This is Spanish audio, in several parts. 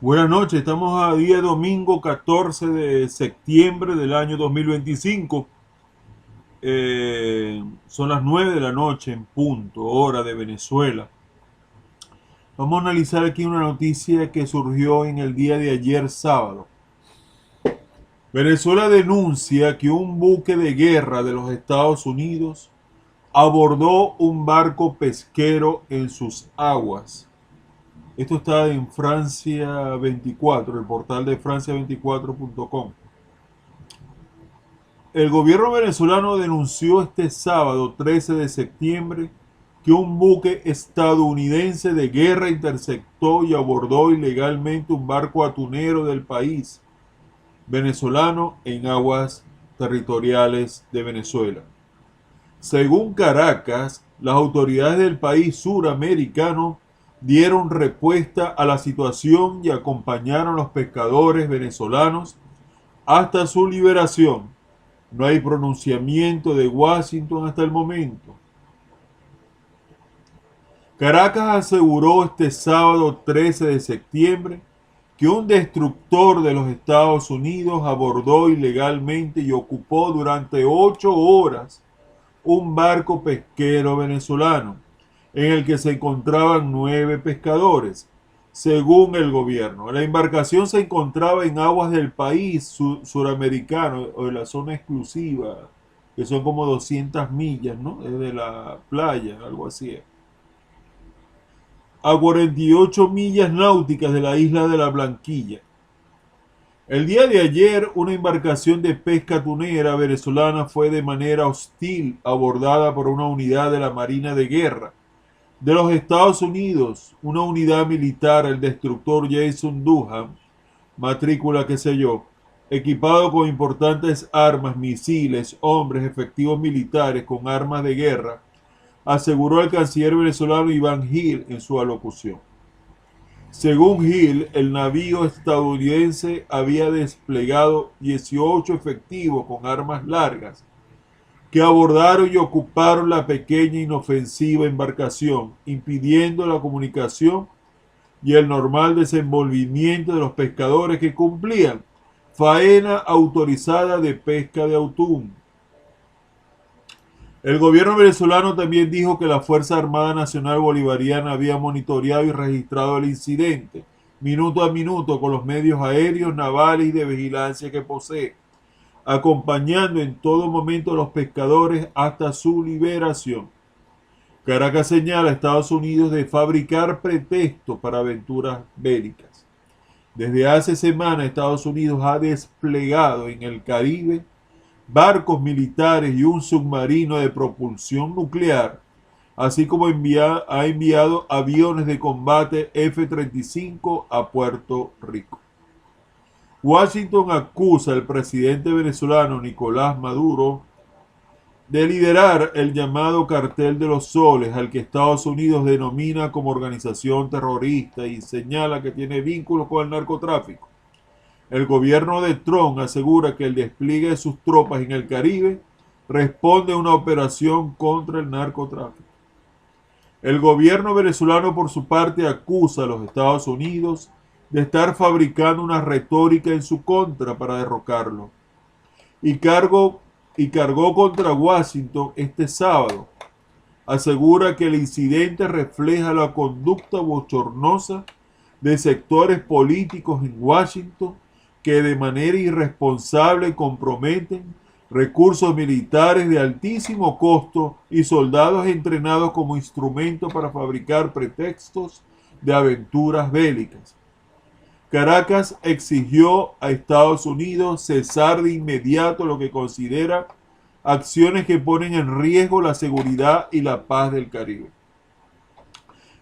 Buenas noches, estamos a día domingo 14 de septiembre del año 2025. Son las 9 de la noche en punto, hora de Venezuela. Vamos a analizar aquí una noticia que surgió en el día de ayer sábado. Venezuela denuncia que un buque de guerra de los Estados Unidos abordó un barco pesquero en sus aguas. Esto está en Francia 24, el portal de francia24.com. El gobierno venezolano denunció este sábado 13 de septiembre que un buque estadounidense de guerra interceptó y abordó ilegalmente un barco atunero del país venezolano en aguas territoriales de Venezuela. Según Caracas, las autoridades del país suramericano dieron respuesta a la situación y acompañaron a los pescadores venezolanos hasta su liberación. No hay pronunciamiento de Washington hasta el momento. Caracas aseguró este sábado 13 de septiembre que un destructor de los Estados Unidos abordó ilegalmente y ocupó durante 8 horas un barco pesquero venezolano en el que se encontraban 9 pescadores, según el gobierno. La embarcación se encontraba en aguas del país suramericano o de la zona exclusiva, que son como 200 millas, ¿no? Desde la playa, algo así. A 48 millas náuticas de la isla de la Blanquilla. El día de ayer, una embarcación de pesca tunera venezolana fue de manera hostil abordada por una unidad de la Marina de Guerra de los Estados Unidos, una unidad militar, el destructor Jason Duham, matrícula qué sé yo, equipado con importantes armas, misiles, hombres, efectivos militares con armas de guerra, aseguró el canciller venezolano Iván Gil en su alocución. Según Hill, el navío estadounidense había desplegado 18 efectivos con armas largas que abordaron y ocuparon la pequeña e inofensiva embarcación, impidiendo la comunicación y el normal desenvolvimiento de los pescadores que cumplían faena autorizada de pesca de atún. El gobierno venezolano también dijo que la Fuerza Armada Nacional Bolivariana había monitoreado y registrado el incidente minuto a minuto con los medios aéreos, navales y de vigilancia que posee, acompañando en todo momento a los pescadores hasta su liberación. Caracas señala a Estados Unidos de fabricar pretextos para aventuras bélicas. Desde hace semanas Estados Unidos ha desplegado en el Caribe barcos militares y un submarino de propulsión nuclear, así como ha enviado aviones de combate F-35 a Puerto Rico. Washington acusa al presidente venezolano Nicolás Maduro de liderar el llamado Cartel de los Soles, al que Estados Unidos denomina como organización terrorista y señala que tiene vínculos con el narcotráfico. El gobierno de Trump asegura que el despliegue de sus tropas en el Caribe responde a una operación contra el narcotráfico. El gobierno venezolano, por su parte, acusa a los Estados Unidos de estar fabricando una retórica en su contra para derrocarlo y cargó contra Washington este sábado. Asegura que el incidente refleja la conducta bochornosa de sectores políticos en Washington que de manera irresponsable comprometen recursos militares de altísimo costo y soldados entrenados como instrumento para fabricar pretextos de aventuras bélicas. Caracas exigió a Estados Unidos cesar de inmediato lo que considera acciones que ponen en riesgo la seguridad y la paz del Caribe.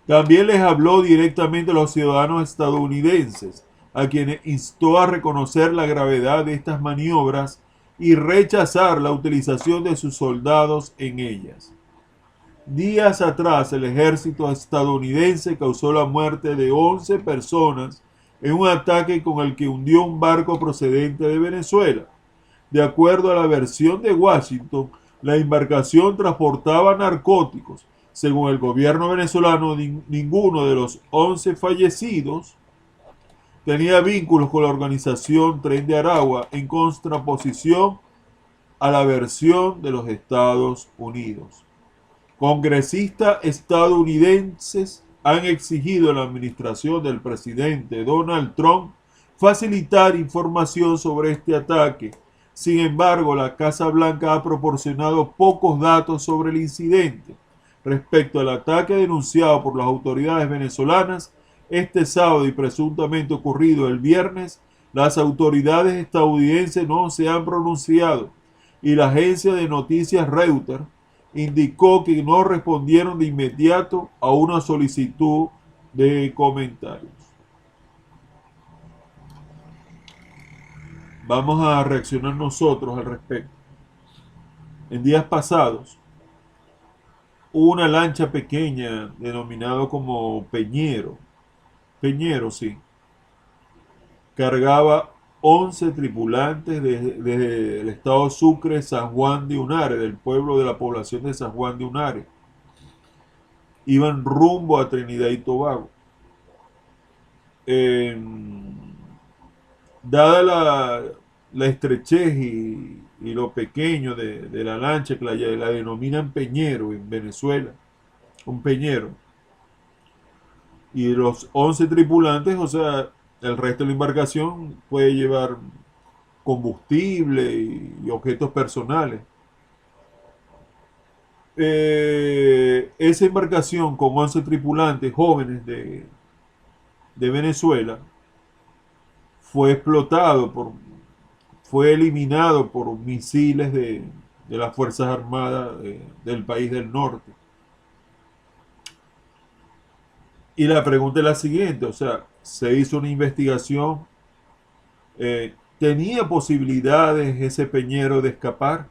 También les habló directamente a los ciudadanos estadounidenses, a quienes instó a reconocer la gravedad de estas maniobras y rechazar la utilización de sus soldados en ellas. Días atrás, el ejército estadounidense causó la muerte de 11 personas en un ataque con el que hundió un barco procedente de Venezuela. De acuerdo a la versión de Washington, la embarcación transportaba narcóticos. Según el gobierno venezolano, ninguno de los 11 fallecidos tenía vínculos con la organización Tren de Aragua en contraposición a la versión de los Estados Unidos. Congresistas estadounidenses han exigido a la administración del presidente Donald Trump facilitar información sobre este ataque. Sin embargo, la Casa Blanca ha proporcionado pocos datos sobre el incidente. Respecto al ataque denunciado por las autoridades venezolanas este sábado y presuntamente ocurrido el viernes, las autoridades estadounidenses no se han pronunciado y la agencia de noticias Reuters indicó que no respondieron de inmediato a una solicitud de comentarios. Vamos a reaccionar nosotros al respecto. En días pasados, una lancha pequeña denominado como Peñero, sí, cargaba 11 tripulantes desde el estado Sucre, San Juan de Unare, del pueblo de la población de San Juan de Unare. Iban rumbo a Trinidad y Tobago. Dada la estrechez y lo pequeño de la lancha, que la denominan Peñero en Venezuela, un peñero, y los 11 tripulantes, o sea, el resto de la embarcación puede llevar combustible y objetos personales. Esa embarcación con 11 tripulantes jóvenes de Venezuela fue eliminado por misiles de las Fuerzas Armadas del país del norte. Y la pregunta es la siguiente, o sea, se hizo una investigación, ¿tenía posibilidades ese peñero de escapar?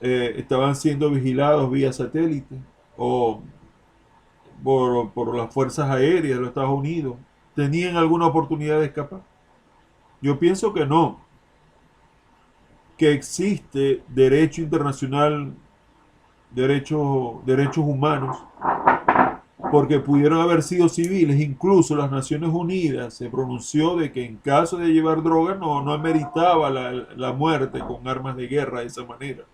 ¿Estaban siendo vigilados vía satélite o por las fuerzas aéreas de los Estados Unidos? ¿Tenían alguna oportunidad de escapar? Yo pienso que no, que existe derecho internacional, derechos humanos, porque pudieron haber sido civiles. Incluso las Naciones Unidas se pronunció de que en caso de llevar droga no ameritaba la muerte con armas de guerra de esa manera.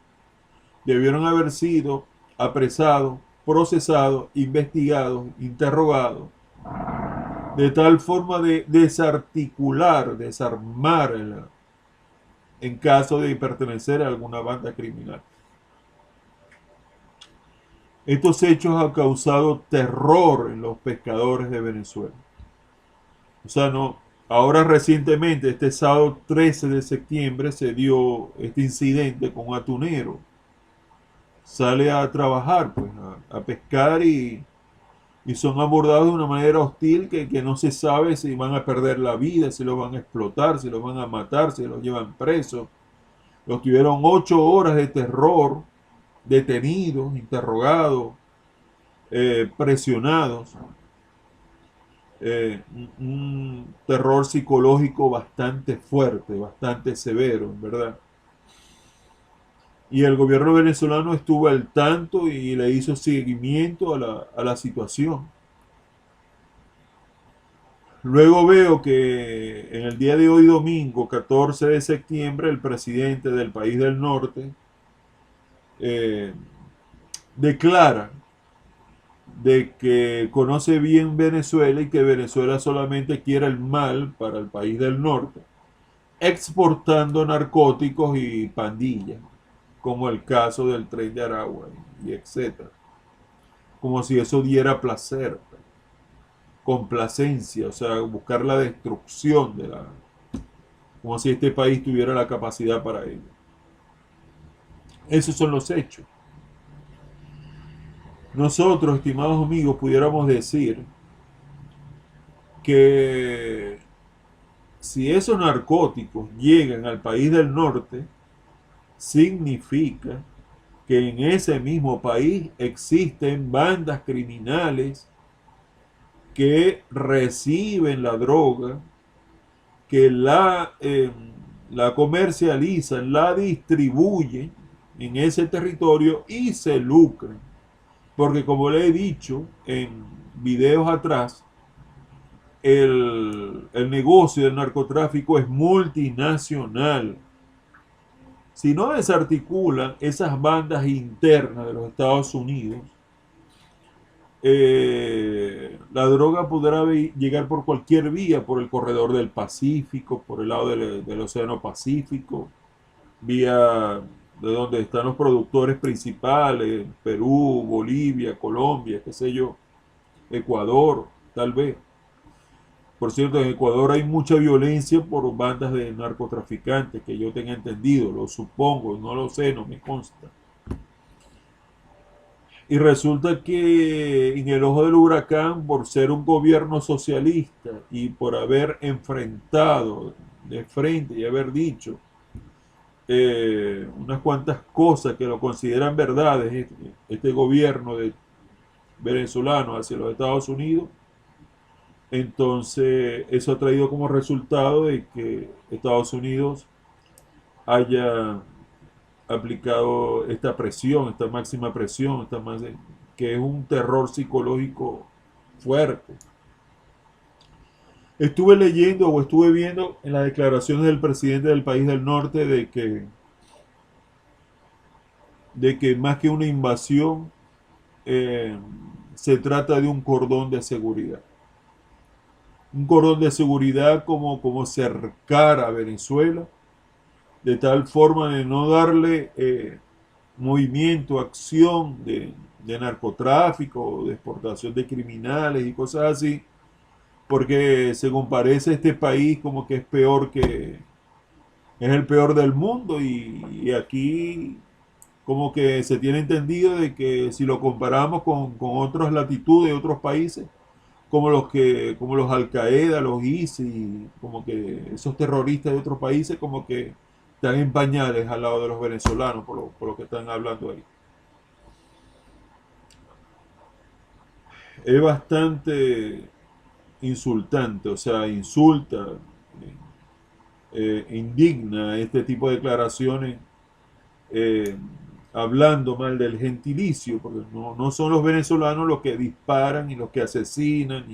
Debieron haber sido apresados, procesados, investigados, interrogados, de tal forma de desarmar en caso de pertenecer a alguna banda criminal. Estos hechos han causado terror en los pescadores de Venezuela. O sea, ahora recientemente, este sábado 13 de septiembre, se dio este incidente con un atunero. Sale a trabajar, pues, a pescar y son abordados de una manera hostil que no se sabe si van a perder la vida, si los van a explotar, si los van a matar, si los llevan presos. Los tuvieron 8 horas de terror, detenidos, interrogados, presionados. Un terror psicológico bastante fuerte, bastante severo, en verdad. Y el gobierno venezolano estuvo al tanto y le hizo seguimiento a la situación. Luego veo que en el día de hoy, domingo 14 de septiembre, el presidente del país del norte declara de que conoce bien Venezuela y que Venezuela solamente quiere el mal para el país del norte, exportando narcóticos y pandillas, como el caso del Tren de Aragua y etcétera. Como si eso diera placer, complacencia, o sea, buscar la destrucción como si este país tuviera la capacidad para ello. Esos son los hechos. Nosotros, estimados amigos, pudiéramos decir que si esos narcóticos llegan al país del norte, significa que en ese mismo país existen bandas criminales que reciben la droga, que la comercializan, la distribuyen en ese territorio y se lucran. Porque como le he dicho en videos atrás, el negocio del narcotráfico es multinacional. Si no desarticulan esas bandas internas de los Estados Unidos, la droga podrá llegar por cualquier vía, por el corredor del Pacífico, por el lado del Océano Pacífico, vía de donde están los productores principales, Perú, Bolivia, Colombia, qué sé yo, Ecuador, tal vez. Por cierto, en Ecuador hay mucha violencia por bandas de narcotraficantes, que yo tenga entendido, lo supongo, no lo sé, no me consta. Y resulta que en el ojo del huracán, por ser un gobierno socialista y por haber enfrentado de frente y haber dicho unas cuantas cosas que lo consideran verdades, este gobierno venezolano hacia los Estados Unidos, entonces eso ha traído como resultado de que Estados Unidos haya aplicado esta presión, esta máxima presión, que es un terror psicológico fuerte. Estuve leyendo o estuve viendo en las declaraciones del presidente del país del norte de que más que una invasión, se trata de un cordón de seguridad. Un cordón de seguridad como cercar a Venezuela, de tal forma de no darle movimiento, acción de narcotráfico, de exportación de criminales y cosas así, porque según parece este país como que es el peor del mundo y aquí como que se tiene entendido de que si lo comparamos con otras latitudes, otros países, como los Al Qaeda, los ISIS, como que esos terroristas de otros países como que están en pañales al lado de los venezolanos por lo que están hablando ahí. Es bastante insultante, o sea, insulta, indigna este tipo de declaraciones, eh, hablando mal del gentilicio, porque no son los venezolanos los que disparan y los que asesinan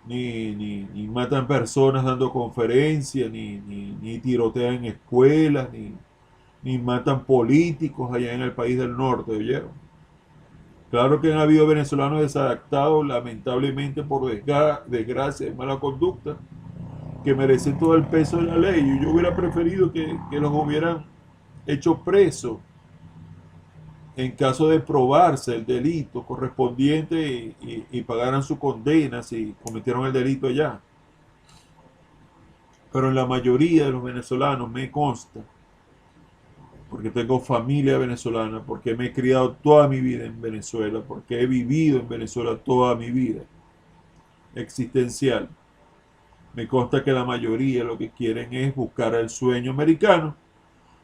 ni matan personas dando conferencias, ni tirotean en escuelas, ni matan políticos allá en el país del norte, ¿oyeron? Claro que han habido venezolanos desadaptados, lamentablemente por desgracia y mala conducta, que merecen todo el peso de la ley. Y yo hubiera preferido que los hubieran hecho presos en caso de probarse el delito correspondiente y pagaran su condena si cometieron el delito allá. Pero en la mayoría de los venezolanos me consta, porque tengo familia venezolana, porque me he criado toda mi vida en Venezuela, porque he vivido en Venezuela toda mi vida existencial. Me consta que la mayoría lo que quieren es buscar el sueño americano,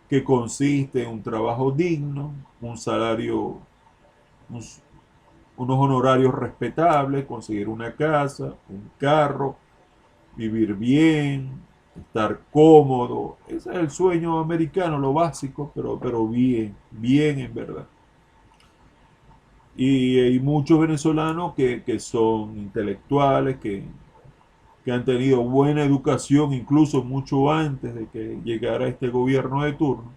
que consiste en un trabajo digno, un salario, unos honorarios respetables, conseguir una casa, un carro, vivir bien, estar cómodo. Ese es el sueño americano, lo básico, pero bien, bien en verdad. Y hay muchos venezolanos que son intelectuales, que han tenido buena educación, incluso mucho antes de que llegara este gobierno de turno.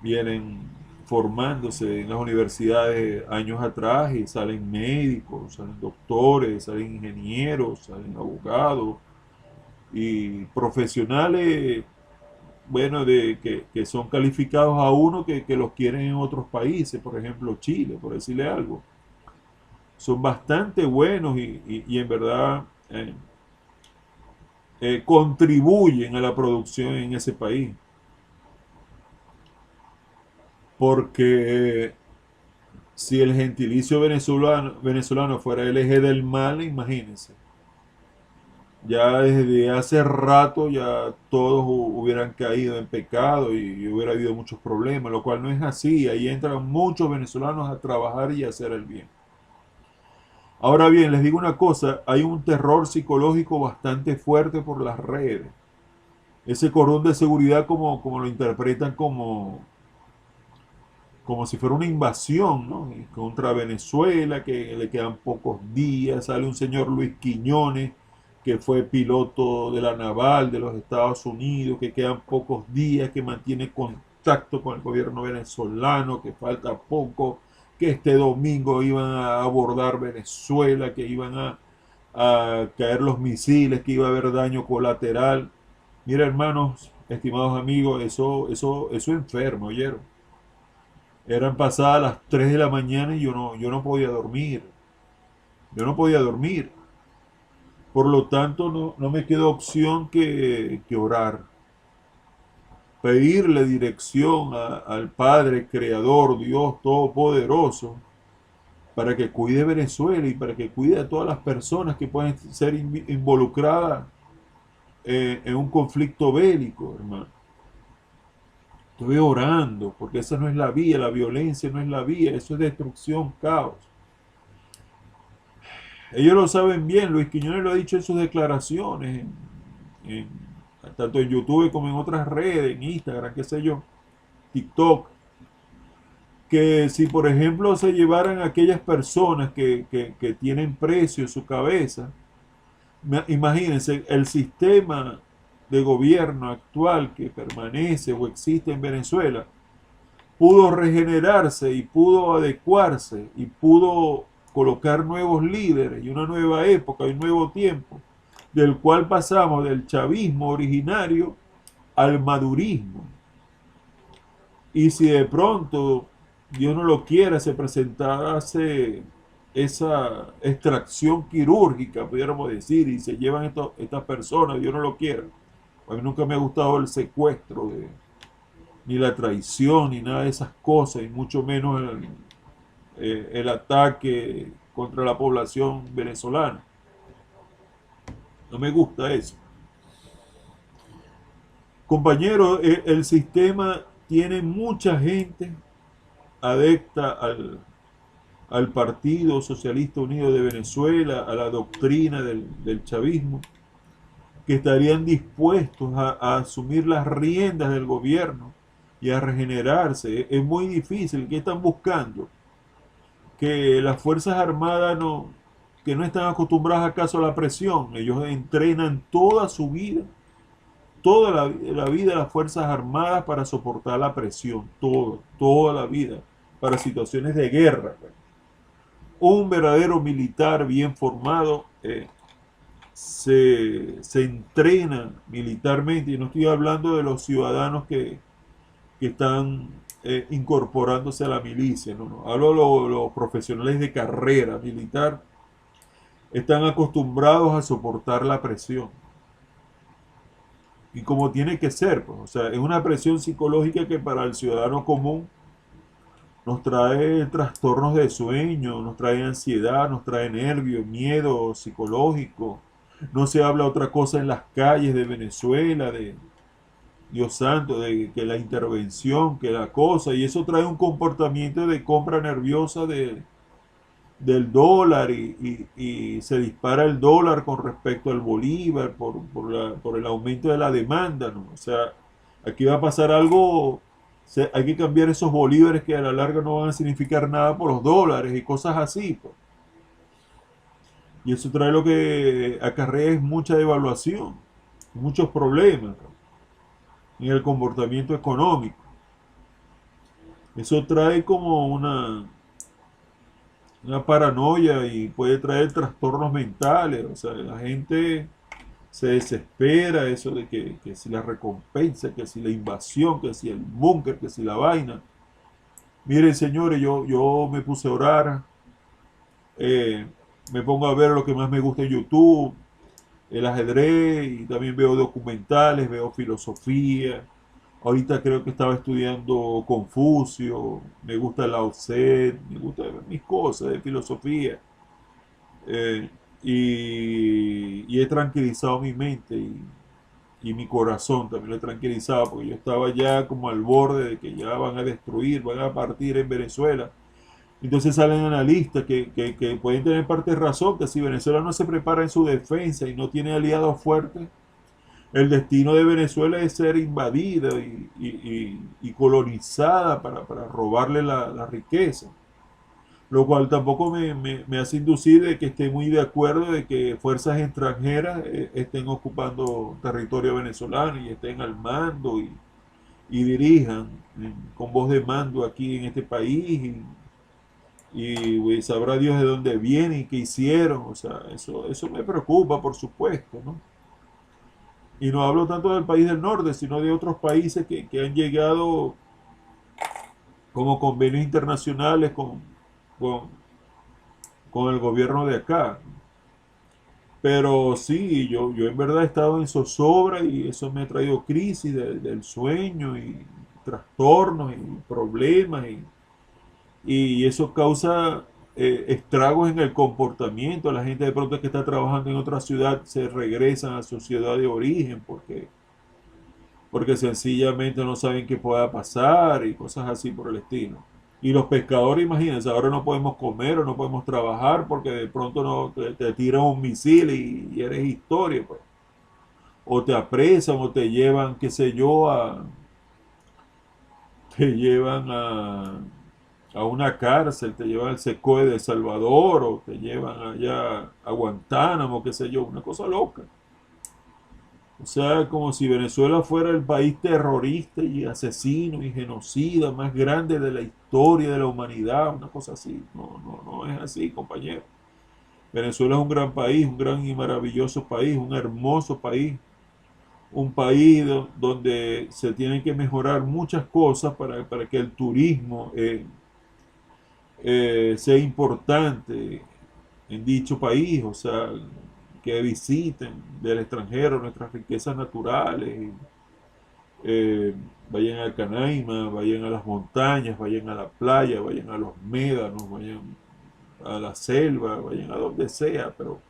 Vienen formándose en las universidades años atrás y salen médicos, salen doctores, salen ingenieros, salen abogados y profesionales, bueno, que son calificados a uno que los quieren en otros países, por ejemplo Chile, por decirle algo. Son bastante buenos y en verdad contribuyen a la producción en ese país. Porque si el gentilicio venezolano fuera el eje del mal, imagínense. Ya desde hace rato ya todos hubieran caído en pecado y hubiera habido muchos problemas, lo cual no es así. Ahí entran muchos venezolanos a trabajar y a hacer el bien. Ahora bien, les digo una cosa, hay un terror psicológico bastante fuerte por las redes. Ese cordón de seguridad como lo interpretan como si fuera una invasión, ¿no? Y contra Venezuela, que le quedan pocos días. Sale un señor Luis Quiñones, que fue piloto de la naval de los Estados Unidos, que quedan pocos días, que mantiene contacto con el gobierno venezolano, que falta poco, que este domingo iban a abordar Venezuela, que iban a caer los misiles, que iba a haber daño colateral. Mira, hermanos, estimados amigos, eso enfermo, ¿oyeron? Eran pasadas las 3 de la mañana y yo no podía dormir. Yo no podía dormir. Por lo tanto, no me quedó opción que orar. Pedirle dirección al Padre, Creador, Dios Todopoderoso, para que cuide Venezuela y para que cuide a todas las personas que pueden ser involucradas en un conflicto bélico, hermano. Estoy orando, porque esa no es la vía, la violencia no es la vía, eso es destrucción, caos. Ellos lo saben bien, Luis Quiñones lo ha dicho en sus declaraciones, en, tanto en YouTube como en otras redes, en Instagram, qué sé yo, TikTok, que si por ejemplo se llevaran a aquellas personas que tienen precio en su cabeza, imagínense, el sistema de gobierno actual que permanece o existe en Venezuela, pudo regenerarse y pudo adecuarse y pudo colocar nuevos líderes y una nueva época y un nuevo tiempo, del cual pasamos del chavismo originario al madurismo. Y si de pronto, Dios no lo quiera, se presentase esa extracción quirúrgica, pudiéramos decir, y se llevan estas personas, Dios no lo quiera. A mí nunca me ha gustado el secuestro, ni la traición, ni nada de esas cosas, y mucho menos el ataque contra la población venezolana. No me gusta eso. Compañero, el sistema tiene mucha gente adepta al Partido Socialista Unido de Venezuela, a la doctrina del chavismo, que estarían dispuestos a asumir las riendas del gobierno y a regenerarse. Es muy difícil. ¿Qué están buscando? Que las Fuerzas Armadas que no están acostumbradas acaso a la presión. Ellos entrenan toda su vida, toda la vida de las Fuerzas Armadas para soportar la presión, toda la vida, para situaciones de guerra. Un verdadero militar bien formado se entrena militarmente, y no estoy hablando de los ciudadanos que están incorporándose a la milicia, no. Hablo de los profesionales de carrera militar, están acostumbrados a soportar la presión. Y como tiene que ser, pues, o sea, es una presión psicológica que para el ciudadano común nos trae trastornos de sueño, nos trae ansiedad, nos trae nervios, miedo psicológico. No se habla otra cosa en las calles de Venezuela, de Dios santo, de que la intervención, que la cosa, y eso trae un comportamiento de compra nerviosa del dólar, y se dispara el dólar con respecto al bolívar por el aumento de la demanda, ¿no? O sea, aquí va a pasar algo, hay que cambiar esos bolívares que a la larga no van a significar nada por los dólares y cosas así, pues. Y eso trae lo que acarrea es mucha devaluación, muchos problemas, ¿no?, en el comportamiento económico. Eso trae como una paranoia y puede traer trastornos mentales. O sea, la gente se desespera, eso de que si la recompensa, que si la invasión, que si el búnker, que si la vaina. Miren, señores, yo me puse a orar, me pongo a ver lo que más me gusta en YouTube, el ajedrez, y también veo documentales, veo filosofía. Ahorita creo que estaba estudiando Confucio, me gusta Lao Tse, me gusta ver mis cosas de filosofía. eh, y he tranquilizado mi mente y mi corazón también lo he tranquilizado, porque yo estaba ya como al borde de que ya van a destruir, van a partir en Venezuela. Entonces salen analistas que pueden tener parte de razón, que si Venezuela no se prepara en su defensa y no tiene aliados fuertes, el destino de Venezuela es ser invadida y colonizada para robarle la riqueza. Lo cual tampoco me hace inducir de que esté muy de acuerdo de que fuerzas extranjeras estén ocupando territorio venezolano y estén al mando y dirijan con voz de mando aquí en este país y sabrá Dios de dónde vienen y qué hicieron. O sea, eso me preocupa, por supuesto, ¿no? Y no hablo tanto del país del norte, sino de otros países que han llegado como convenios internacionales con, con el gobierno de acá. Pero sí, yo en verdad he estado en zozobra y eso me ha traído crisis del sueño y trastornos y problemas y eso causa estragos en el comportamiento. La gente de pronto que está trabajando en otra ciudad se regresan a su ciudad de origen porque sencillamente no saben qué pueda pasar y cosas así por el estilo. Y los pescadores, imagínense, ahora no podemos comer o no podemos trabajar porque de pronto no te tiran un misil y eres historia, pues. O te apresan o te llevan, qué sé yo, te llevan a una cárcel, te llevan al Secoe de El Salvador o te llevan allá a Guantánamo, qué sé yo, una cosa loca. O sea, como si Venezuela fuera el país terrorista y asesino y genocida más grande de la historia de la humanidad, una cosa así. No es así, compañero. Venezuela es un gran país, un gran y maravilloso país, un hermoso país, un país donde se tienen que mejorar muchas cosas para que el turismo sea importante en dicho país, o sea, que visiten del extranjero nuestras riquezas naturales, vayan a Canaima, vayan a las montañas, vayan a la playa, vayan a los médanos, vayan a la selva, vayan a donde sea, pero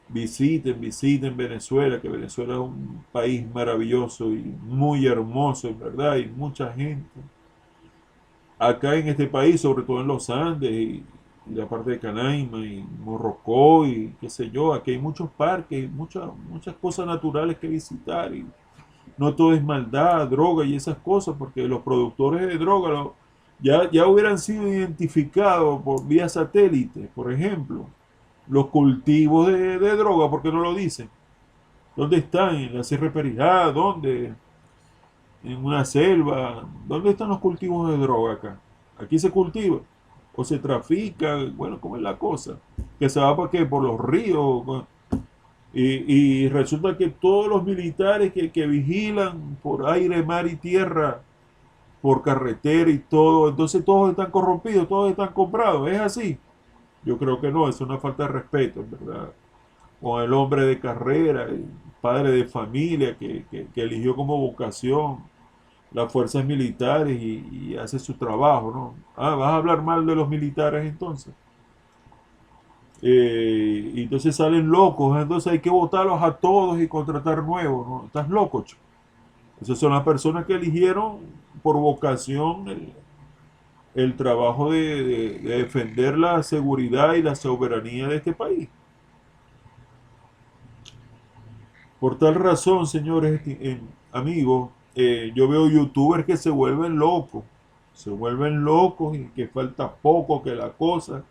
visiten Venezuela, que Venezuela es un país maravilloso y muy hermoso, en verdad, y mucha gente acá en este país, sobre todo en los Andes y la parte de Canaima y Morrocoy, y qué sé yo, aquí hay muchos parques, muchas cosas naturales que visitar y no todo es maldad, droga y esas cosas, porque los productores de droga ya hubieran sido identificados por vía satélite, por ejemplo, los cultivos de droga, ¿por qué no lo dicen? ¿Dónde están? ¿En la Sierra de Perijá? ¿Dónde? ¿En una selva? ¿Dónde están los cultivos de droga acá? Aquí se cultiva o se trafica, bueno, ¿cómo es la cosa? Que se va para qué, por los ríos. Y resulta que todos los militares que vigilan por aire, mar y tierra, por carretera y todo, entonces todos están corrompidos, todos están comprados, ¿es así? Yo creo que no, es una falta de respeto, en verdad. Con el hombre de carrera, el padre de familia que eligió como vocación las fuerzas militares y hace su trabajo, ¿no? Ah, vas a hablar mal de los militares entonces. Y entonces salen locos, entonces hay que votarlos a todos y contratar nuevos, ¿no? Estás loco, chico. Esas son las personas que eligieron por vocación el trabajo de defender la seguridad y la soberanía de este país. Por tal razón, señores, amigos, yo veo youtubers que se vuelven locos y que falta poco que la cosa,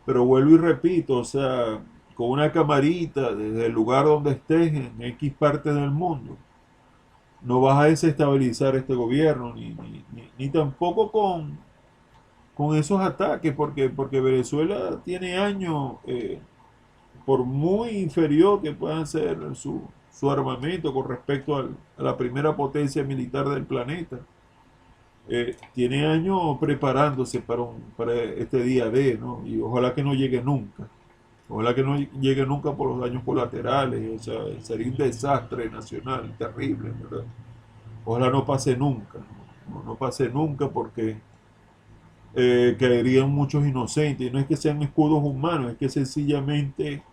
pero vuelvo y repito, o sea, con una camarita desde el lugar donde estés en X parte del mundo, no vas a desestabilizar este gobierno, ni tampoco con esos ataques, porque Venezuela tiene años, por muy inferior que puedan ser su armamento con respecto a la primera potencia militar del planeta, tiene años preparándose para este día D, ¿no? Y ojalá que no llegue nunca. Ojalá que no llegue nunca por los daños colaterales. O sea, sería un desastre nacional terrible, ¿verdad? Ojalá no pase nunca. No pase nunca porque caerían muchos inocentes. Y no es que sean escudos humanos, es que sencillamente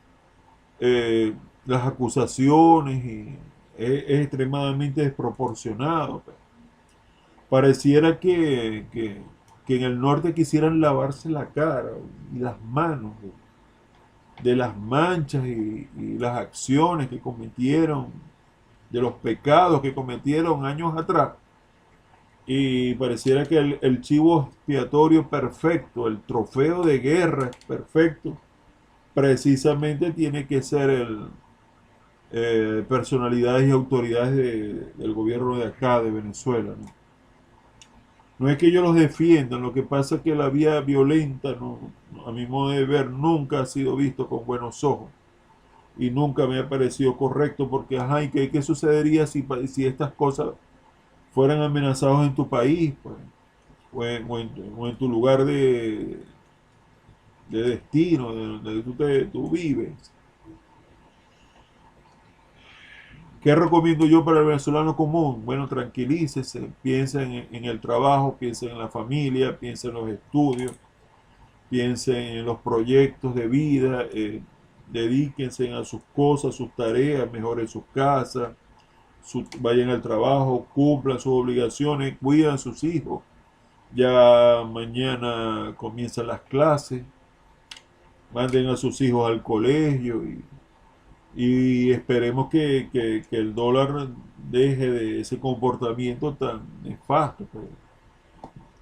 eh, las acusaciones es extremadamente desproporcionado. Pues. Pareciera que en el norte quisieran lavarse la cara y las manos de las manchas y las acciones que cometieron de los pecados que cometieron años atrás. Y pareciera que el chivo expiatorio perfecto, el trofeo de guerra perfecto, precisamente tiene que ser personalidades y autoridades del gobierno de acá, de Venezuela, ¿no? No es que yo los defiendan, lo que pasa es que la vía violenta, no, a mi modo de ver, nunca ha sido visto con buenos ojos y nunca me ha parecido correcto porque, ajá, ¿y qué sucedería si estas cosas fueran amenazados en tu país, pues, o en tu lugar de destino, de donde tú vives? ¿Qué recomiendo yo para el venezolano común? Bueno, tranquilícese, piensa en el trabajo, piensa en la familia, piensa en los estudios, piensen en los proyectos de vida, dedíquense a sus cosas, sus tareas, mejoren sus casas, vayan al trabajo, cumplan sus obligaciones, cuidan a sus hijos. Ya mañana comienzan las clases, manden a sus hijos al colegio y esperemos que el dólar deje de ese comportamiento tan nefasto. Pues.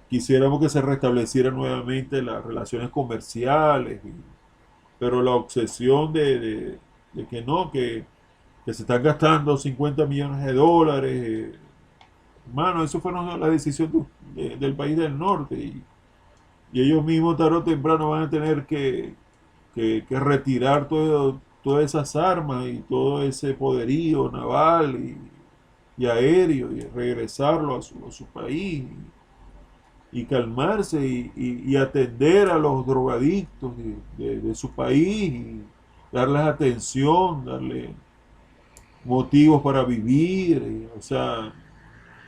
Quisiéramos que se restablecieran nuevamente las relaciones comerciales, pero la obsesión de que no, que se están gastando 50 millones de dólares, hermano, eso fue la decisión del país del norte y ellos mismos tarde o temprano van a tener que retirar todas esas armas y todo ese poderío naval y aéreo y regresarlo a su país y calmarse y atender a los drogadictos de su país y darles atención, darle motivos para vivir. O sea,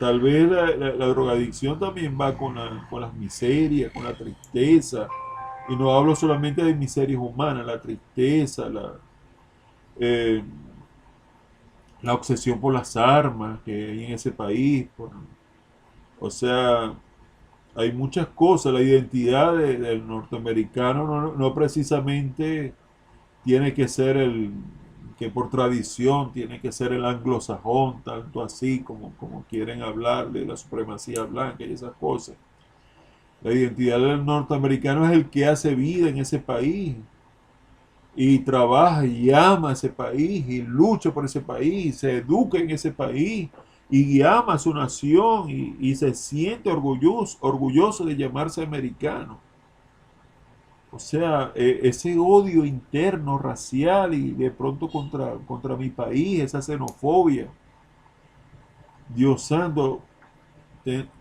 tal vez la drogadicción también va con las miserias, con la tristeza. Y no hablo solamente de miserias humanas, la tristeza, eh, la obsesión por las armas que hay en ese país. O sea, hay muchas cosas. La identidad del norteamericano no precisamente tiene que ser que por tradición tiene que ser el anglosajón, tanto así como quieren hablar de la supremacía blanca y esas cosas. La identidad del norteamericano es el que hace vida en ese país y trabaja y ama ese país y lucha por ese país, se educa en ese país y ama a su nación y se siente orgulloso de llamarse americano. O sea, ese odio interno, racial y de pronto contra mi país, esa xenofobia. Dios santo,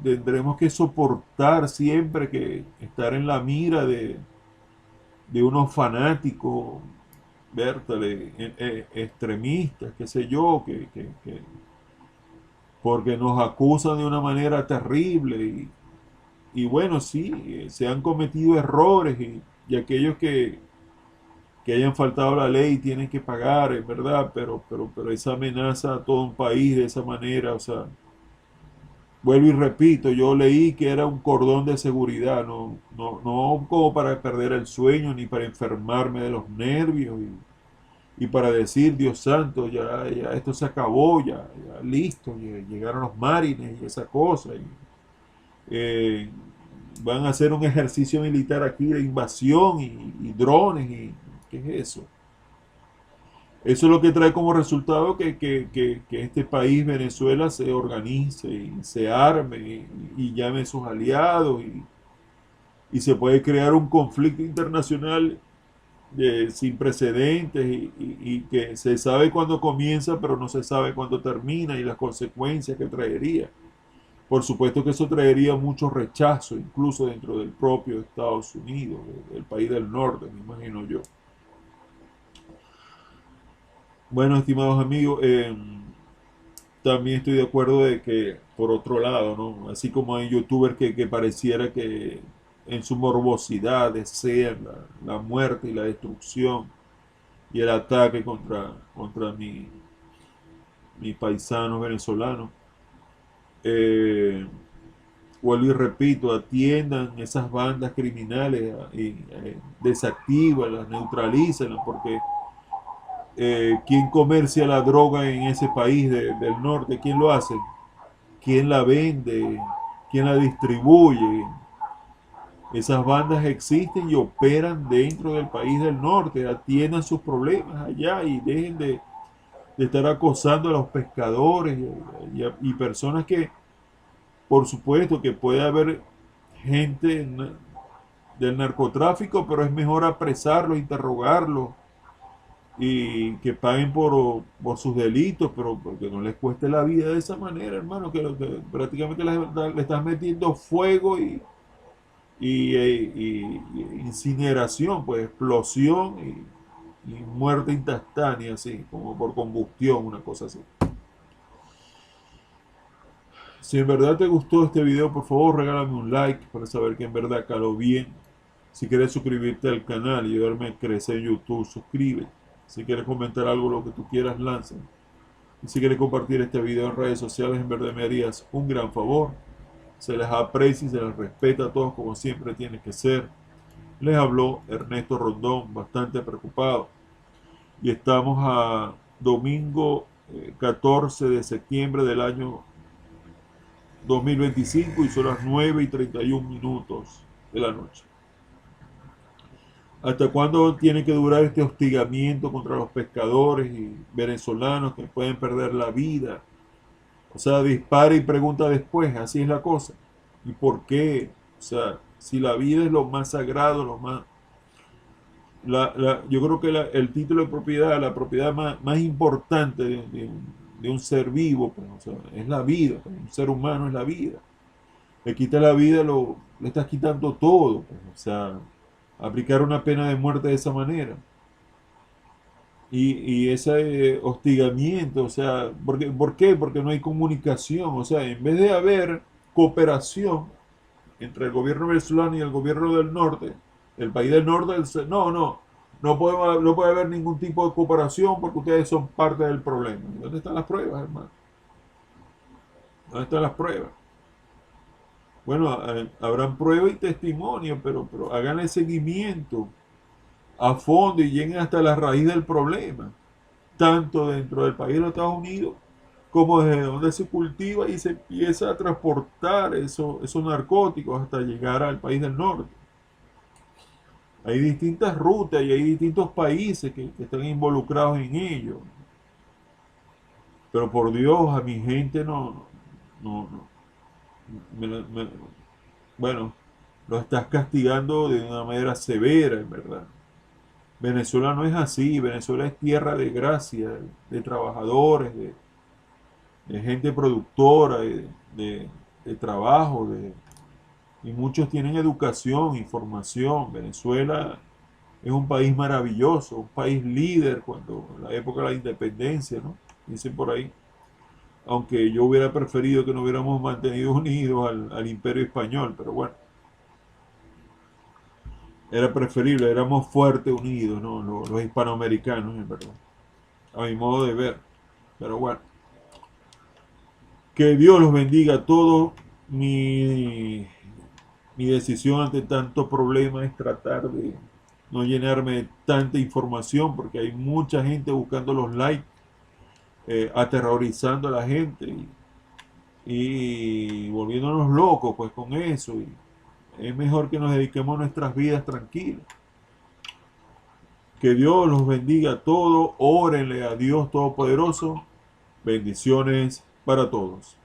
tendremos que soportar siempre que estar en la mira de unos fanáticos, vértale, extremistas, qué sé yo, porque nos acusan de una manera terrible y bueno, sí, se han cometido errores y aquellos que hayan faltado a la ley tienen que pagar, es verdad, pero esa amenaza a todo un país de esa manera, o sea, vuelvo y repito, yo leí que era un cordón de seguridad, no como para perder el sueño ni para enfermarme de los nervios y para decir, Dios santo, ya esto se acabó, ya listo, llegaron los marines y esa cosa. Eh, Van a hacer un ejercicio militar aquí de invasión y drones y ¿qué es eso? Eso es lo que trae como resultado que este país, Venezuela, se organice y se arme y llame a sus aliados y se puede crear un conflicto internacional sin precedentes y que se sabe cuándo comienza pero no se sabe cuándo termina y las consecuencias que traería. Por supuesto que eso traería mucho rechazo, incluso dentro del propio Estados Unidos, del país del norte, me imagino yo. Bueno, estimados amigos, también estoy de acuerdo de que, por otro lado, ¿no? Así como hay youtubers que pareciera que en su morbosidad desean la muerte y la destrucción y el ataque contra mi paisano venezolano. Vuelvo y repito, atiendan esas bandas criminales y desactívalas, neutralícenlas, porque ¿Quién comercia la droga en ese país del norte? ¿Quién lo hace? ¿Quién la vende? ¿Quién la distribuye? Esas bandas existen y operan dentro del país del norte, atiendan sus problemas allá y dejen de estar acosando a los pescadores y personas que, por supuesto, que puede haber gente del narcotráfico, pero es mejor apresarlos, interrogarlos y que paguen por sus delitos, pero porque no les cueste la vida de esa manera, hermano, que prácticamente le estás metiendo fuego y incineración, pues explosión y muerte instantánea, así, como por combustión, una cosa así. Si en verdad te gustó este video, por favor regálame un like para saber que en verdad caló bien. Si quieres suscribirte al canal y ayudarme a crecer en YouTube, suscríbete. Si quieres comentar algo, lo que tú quieras, lánzame. Y si quieres compartir este video en redes sociales, en verdad me harías un gran favor. Se les aprecia y se les respeta a todos como siempre tiene que ser. Les habló Ernesto Rondón, bastante preocupado. Y estamos a domingo 14 de septiembre del año 2025 y son las 9:31 de la noche. ¿Hasta cuándo tiene que durar este hostigamiento contra los pescadores y venezolanos que pueden perder la vida? O sea, dispara y pregunta después, así es la cosa. ¿Y por qué? O sea, si la vida es lo más sagrado, lo más... yo creo que el título de propiedad, la propiedad más importante de un ser vivo, pues, o sea, es la vida. Pues, un ser humano es la vida. Le quitas la vida, le estás quitando todo. Pues, o sea, aplicar una pena de muerte de esa manera. Y ese hostigamiento, o sea, ¿por qué? Porque no hay comunicación. O sea, en vez de haber cooperación entre el gobierno venezolano y el gobierno del norte, el país del norte, no puede haber ningún tipo de cooperación porque ustedes son parte del problema. ¿Dónde están las pruebas, hermano? ¿Dónde están las pruebas? Bueno, habrán pruebas y testimonio, pero hagan el seguimiento a fondo y lleguen hasta la raíz del problema, tanto dentro del país de los Estados Unidos como desde donde se cultiva y se empieza a transportar esos narcóticos hasta llegar al país del norte. Hay distintas rutas y hay distintos países que están involucrados en ello. Pero por Dios, a mi gente no me- bueno, lo estás castigando de una manera severa, en verdad. Venezuela no es así, Venezuela es tierra de gracia, de trabajadores, de gente productora, de trabajo, y muchos tienen educación, información. Venezuela es un país maravilloso, un país líder cuando la época de la independencia, ¿no? Dicen por ahí. Aunque yo hubiera preferido que nos hubiéramos mantenido unidos al imperio español, pero bueno, era preferible, éramos fuertes unidos, ¿no? Los hispanoamericanos, en verdad, a mi modo de ver. Pero bueno, que Dios los bendiga a todos. Mi decisión ante tanto problema es tratar de no llenarme de tanta información porque hay mucha gente buscando los likes, aterrorizando a la gente y volviéndonos locos pues con eso. Y es mejor que nos dediquemos a nuestras vidas tranquilas. Que Dios los bendiga a todos. Órenle a Dios Todopoderoso. Bendiciones para todos.